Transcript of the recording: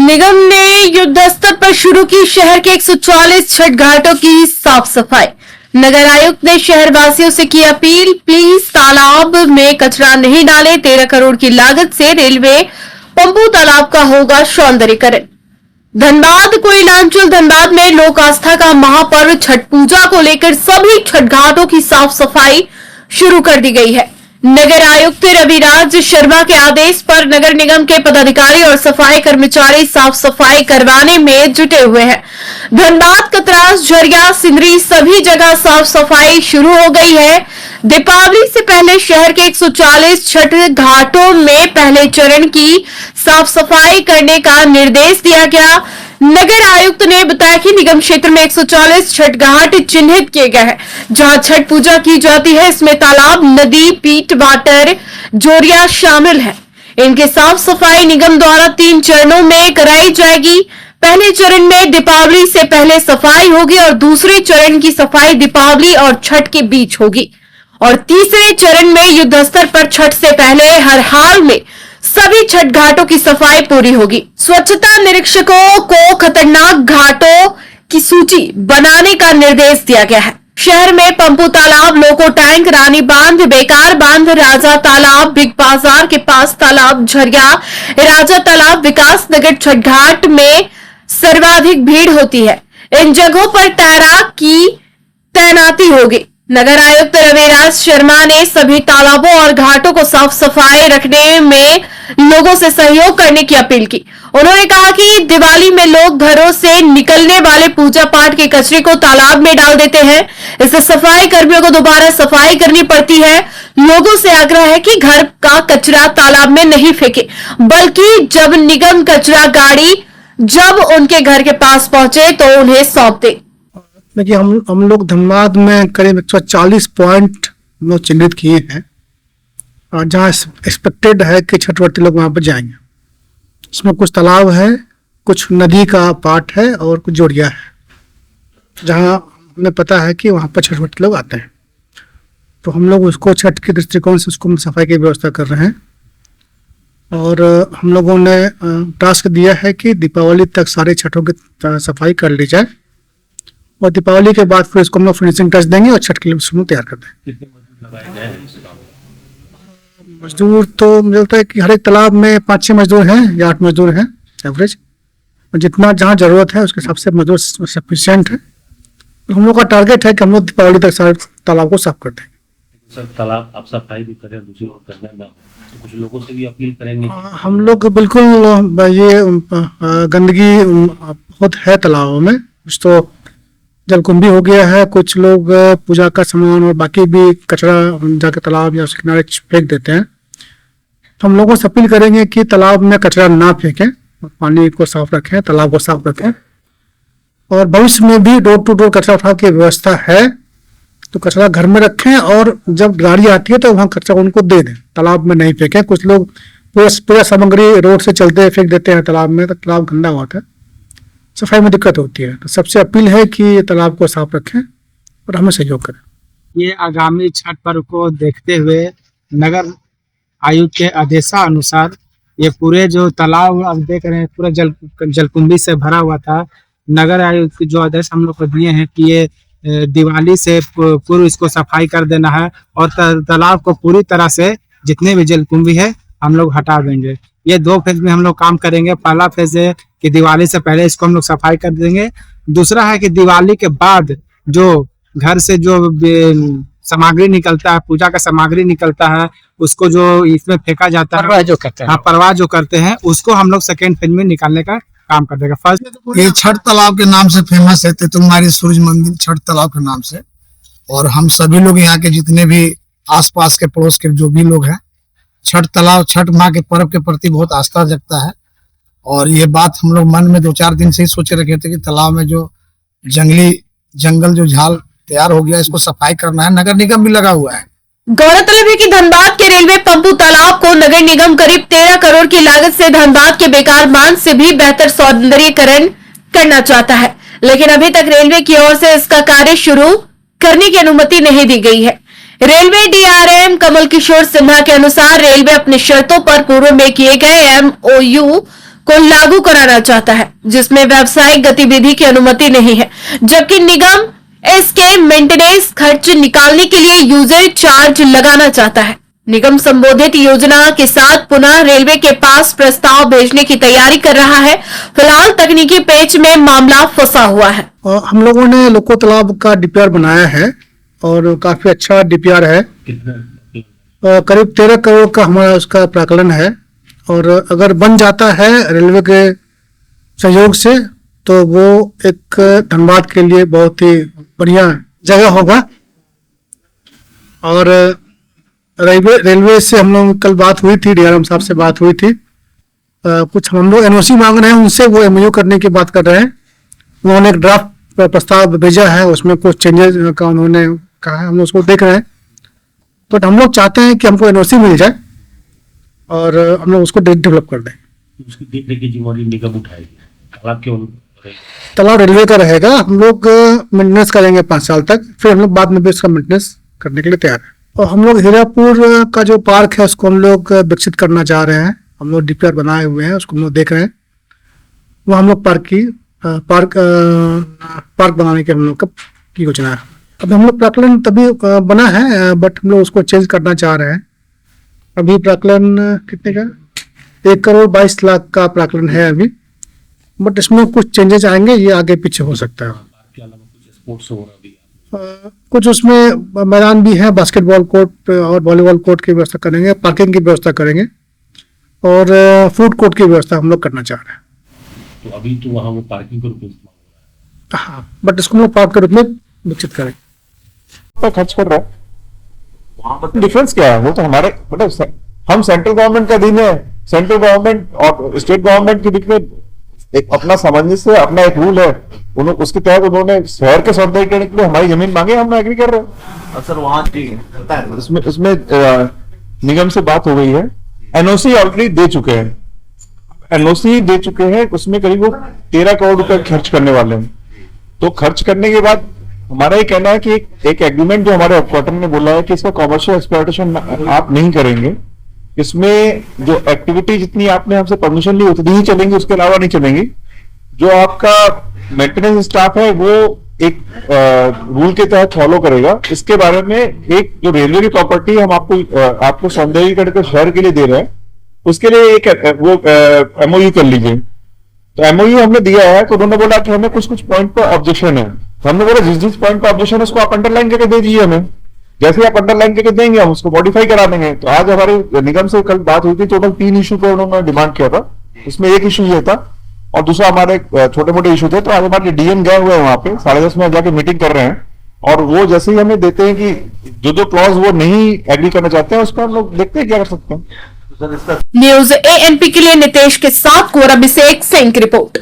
निगम ने युद्ध स्तर पर शुरू की शहर के 144 छठ घाटों की साफ सफाई। नगर आयुक्त ने शहर वासियों से की अपील, प्लीज तालाब में कचरा नहीं डालें। 13 करोड़ की लागत से रेलवे पंपू तालाब का होगा सौंदर्यीकरण। धनबाद कोयलांचल धनबाद में लोक आस्था का महापर्व छठ पूजा को लेकर सभी छठ घाटों की साफ सफाई शुरू कर दी गई है। नगर आयुक्त रविराज शर्मा के आदेश पर नगर निगम के पदाधिकारी और सफाई कर्मचारी साफ सफाई करवाने में जुटे हुए हैं। धनबाद, कतरास, झरिया, सिंदरी सभी जगह साफ सफाई शुरू हो गई है। दीपावली से पहले शहर के 140 छठ घाटों में पहले चरण की साफ सफाई करने का निर्देश दिया गया। नगर आयुक्त ने बताया कि निगम क्षेत्र में 140 छठ घाट चिन्हित किए गए हैं जहां छठ पूजा की जाती है। इसमें तालाब, नदी, पीट वाटर, जोरिया शामिल है। इनकी साफ सफाई निगम द्वारा 3 चरणों में कराई जाएगी। पहले चरण में दीपावली से पहले सफाई होगी और दूसरे चरण की सफाई दीपावली और छठ के बीच होगी और तीसरे चरण में युद्ध स्तर पर छठ से पहले हर हाल में सभी छठ घाटों की सफाई पूरी होगी। स्वच्छता निरीक्षकों को खतरनाक घाटों की सूची बनाने का निर्देश दिया गया है। शहर में पंपू तालाब, लोको टैंक, रानी बांध, बेकार बांध, राजा तालाब, बिग बाजार के पास तालाब, झरिया, राजा तालाब, विकास नगर छठ घाट में सर्वाधिक भीड़ होती है। इन जगहों पर तैराक की तैनाती होगी। नगर आयुक्त रविराज शर्मा ने सभी तालाबों और घाटों को साफ सफाई रखने में लोगों से सहयोग करने की अपील की। उन्होंने कहा कि दिवाली में लोग घरों से निकलने वाले पूजा पाठ के कचरे को तालाब में डाल देते हैं। इससे सफाई कर्मियों को दोबारा सफाई करनी पड़ती है। लोगों से आग्रह है कि घर का कचरा तालाब में नहीं फेंके, बल्कि जब निगम कचरा गाड़ी जब उनके घर के पास पहुंचे तो उन्हें सौंप दे। देखिए, हम लोग धनबाद में करीब 140 पॉइंट लोग चिन्हित किए हैं और जहाँ एक्सपेक्टेड है कि छठवर्ती लोग वहाँ पर जाएंगे। इसमें कुछ तालाब है, कुछ नदी का पार्ट है और कुछ जोड़िया है जहाँ हमें पता है कि वहाँ पर छठवर्ती लोग आते हैं। तो हम लोग उसको छठ के दृष्टिकोण से उसको सफाई की व्यवस्था कर रहे हैं और हम लोगों ने टास्क दिया है कि दीपावली तक सारे छठों की सफाई कर ली जाए और दीपावली के बाद फिर इसको हम लोग फिनिशिंग टच देंगे और छठ के लिए उसको तैयार कर देंगे। मजदूर तो मुझे लगता है कि हर एक तालाब में 5-6 मजदूर हैं या 8 मजदूर हैं एवरेज, और जितना जहाँ जरूरत है उसके हिसाब से मजदूर सफिशिएंट है। हम लोग का टारगेट है कि हम लोग दीपावली तक सारे तालाब को साफ कर देंगे। सर, तालाब आप सफाई भी करें, दूसरी लोग करने ना, तो कुछ लोगों से भी अपील करेंगे। हम लोग बिल्कुल ये गंदगी बहुत है तालाबों में, कुछ तो जलकुंभी हो गया है, कुछ लोग पूजा का सामान और बाकी भी कचरा जाकर तालाब या उसके किनारे फेंक देते हैं। तो हम लोगों से अपील करेंगे कि तालाब में कचरा ना फेंकें, पानी को साफ रखें, तालाब को साफ रखें और भविष्य में भी डोर टू डोर कचरा उठाने की व्यवस्था है। तो कचरा घर में रखें और जब गाड़ी आती है तो वहाँ कचरा उनको दे दें, तालाब में नहीं फेंकें। कुछ लोग पूरा सामग्री रोड से चलते फेंक देते हैं तालाब में, तो तालाब गंदा होता है, सफाई में दिक्कत होती है। तो सबसे अपील है कि तालाब को साफ रखें और हमें सहयोग करें। ये आगामी छठ पर्व को देखते हुए नगर आयुक्त के आदेशानुसार ये पूरे जो तालाब आप देख रहे हैं पूरा जलकुंभी से भरा हुआ था। नगर आयुक्त के जो आदेश हम लोग को दिए हैं कि ये दिवाली से पूर्व इसको सफाई कर देना है और तालाब को पूरी तरह से जितने भी जलकुंभी है हम लोग हटा देंगे। ये 2 फेज में हम लोग काम करेंगे। पहला फेज है कि दिवाली से पहले इसको हम लोग सफाई कर देंगे। दूसरा है कि दिवाली के बाद जो घर से जो सामग्री निकलता है, पूजा का सामग्री निकलता है, उसको जो इसमें फेंका जाता है, परवाह जो करते हैं उसको हम लोग सेकेंड फेज में निकालने का काम कर देगा। फर्स्ट ये छठ तालाब के नाम से फेमस है, तेतुलमारी सूरज मंदिर छठ तालाब के नाम से। और हम सभी लोग यहाँ के जितने भी आसपास के पड़ोस के जो भी लोग हैं, छठ तालाब, छठ माँ के पर्व के प्रति बहुत आस्था जगता है। और ये बात हम लोग मन में 2-4 दिन से ही सोचे रखे थे कि तालाब में जो जंगल जो झाल तैयार हो गया, इसको सफाई करना है। नगर निगम भी लगा हुआ है। गौरतलब है कि धनबाद के रेलवे पंपू तालाब को नगर निगम करीब 13 करोड़ की लागत से धनबाद के बेकार बांध से भी बेहतर सौंदर्यीकरण करना चाहता है, लेकिन अभी तक रेलवे की ओर से इसका कार्य शुरू करने की अनुमति नहीं दी गई है। रेलवे डीआरएम कमल किशोर सिन्हा के अनुसार रेलवे अपनी शर्तों पर पूर्व में किए गए MOU को लागू कराना चाहता है, जिसमें व्यावसायिक गतिविधि की अनुमति नहीं है, जबकि निगम इसके मेंटेनेंस खर्च निकालने के लिए यूजर चार्ज लगाना चाहता है। निगम संबोधित योजना के साथ पुनः रेलवे के पास प्रस्ताव भेजने की तैयारी कर रहा है। फिलहाल तकनीकी पेच में मामला फंसा हुआ है। और हम लोगों ने लोको तालाब का डीपीआर बनाया है और काफी अच्छा डीपीआर है। कितना करीब 13 करोड़ का हमारा उसका प्राकलन है, और अगर बन जाता है रेलवे के सहयोग से तो वो एक धनबाद के लिए बहुत ही बढ़िया जगह होगा। और रेलवे से हम लोग कल बात हुई थी, डीआरएम साहब से बात हुई थी। कुछ हम लोग एनओसी मांग रहे हैं उनसे, वो एमओयू करने की बात कर रहे हैं। उन्होंने एक ड्राफ्ट प्रस्ताव भेजा है, उसमें कुछ चेंजेस का उन्होंने कहा है, हम लोग उसको देख रहे हैं। तो हम लोग चाहते हैं कि हमको एनओसी मिल जाए और हम लोग उसको डेवलप कर दें। उसकी देखने की जिम्मेदारी निगम उठाएगी। तालाब के तालाब रेलवे का रहेगा, हम लोग मेंटेनेंस करेंगे 5 साल तक, फिर हम लोग बाद में भी उसका मेंटेनेंस करने के लिए तैयार है। और हम लोग हीरापुर का जो पार्क है उसको हम लोग विकसित करना चाह रहे हैं। हम लोग डीपीआर बनाए हुए हैं, उसको हम लोग देख रहे हैं। वो हम लोग पार्क बनाने के हम लोग की योजना है। अब हम लोग प्राकलन तभी बना है, बट हम लोग उसको चेंज करना चाह रहे हैं। अभी प्राकलन कितने का 1,22,00,000 का प्राकलन है अभी, बट इसमें कुछ चेंजेस आएंगे, ये आगे पीछे हो सकता है। के अलावा कुछ स्पोर्ट्स हो रहा भी है। कुछ उसमें मैदान भी है, बास्केटबॉल कोर्ट और वॉलीबॉल कोर्ट की व्यवस्था करेंगे, पार्किंग की व्यवस्था करेंगे और फूड कोर्ट की व्यवस्था हम लोग करना चाह रहे हैं। तो अभी तो वहाँ वो पार्किंग के रूप में इस्तेमाल हो रहा है। हाँ, बट इसको हम लोग पार्क के रूप में विकसित करेंगे। पर खर्च कर रहा है, वहां पर डिफरेंस क्या है? वो तो हमारे मतलब हम सेंट्रल गवर्नमेंट का दिन है, सेंट्रल गवर्नमेंट और स्टेट गवर्नमेंट के बीच में एक अपना सामंजस्य, अपना एक रूल है। उन्होंने उसके तहत उन्होंने शहर के सौंदर्यीकरण के लिए हमारी जमीन मांगे, हम एग्री कर रहे हैं। सर वहाँ ठीक है, इसमें निगम से बात हो गई है, एनओसी ऑलरेडी दे चुके हैं, एनओसी दे चुके हैं, उसमें करीब वो 13 करोड़ रुपए खर्च करने वाले हैं। तो खर्च करने के बाद हमारा ये कहना है कि एक एग्रीमेंट जो हमारे हेडक्वार्टर ने बोला है कि इसका कॉमर्शियल एक्सप्लॉयटेशन आप नहीं करेंगे, इसमें जो एक्टिविटी जितनी आपने हमसे परमिशन ली उतनी ही चलेंगी, उसके अलावा नहीं चलेंगी। जो आपका मेंटेनेंस स्टाफ है वो एक रूल के तहत फॉलो करेगा। इसके बारे में एक जो रेलवे की प्रॉपर्टी हम आपको सौंदर्यीकरण के शहर के लिए दे रहे हैं, उसके लिए एक वो एमओयू कर लीजिए। तो एमओयू हमने दिया है, तो उन्होंने बोला कि हमें कुछ पॉइंट पर ऑब्जेक्शन है। तो हमने बोला जिस पॉइंट पर ऑब्जेक्शन है उसको आप अंडरलाइन करके दे दीजिए हमें। जैसे आप अंडरलाइन करके देंगे हम उसको मॉडिफाई करा देंगे। तो आज हमारे निगम से कल बात हुई थी, टोटल 3 इशू पे उन्होंने डिमांड किया था। उसमें एक इशू ये था और दूसरा हमारे छोटे मोटे इशू थे। तो आज हमारे डीएम गए हुए हैं वहां पे, 10:30 में जाके मीटिंग कर रहे हैं। और वो जैसे ही हमें देते हैं कि जो क्लॉज वो नहीं एग्री करना चाहते हैं, उसको हम लोग देखते हैं क्या कर सकते हैं। न्यूज एएनपी के लिए नितेश के साथ गोरा अभिषेक सिंह की रिपोर्ट।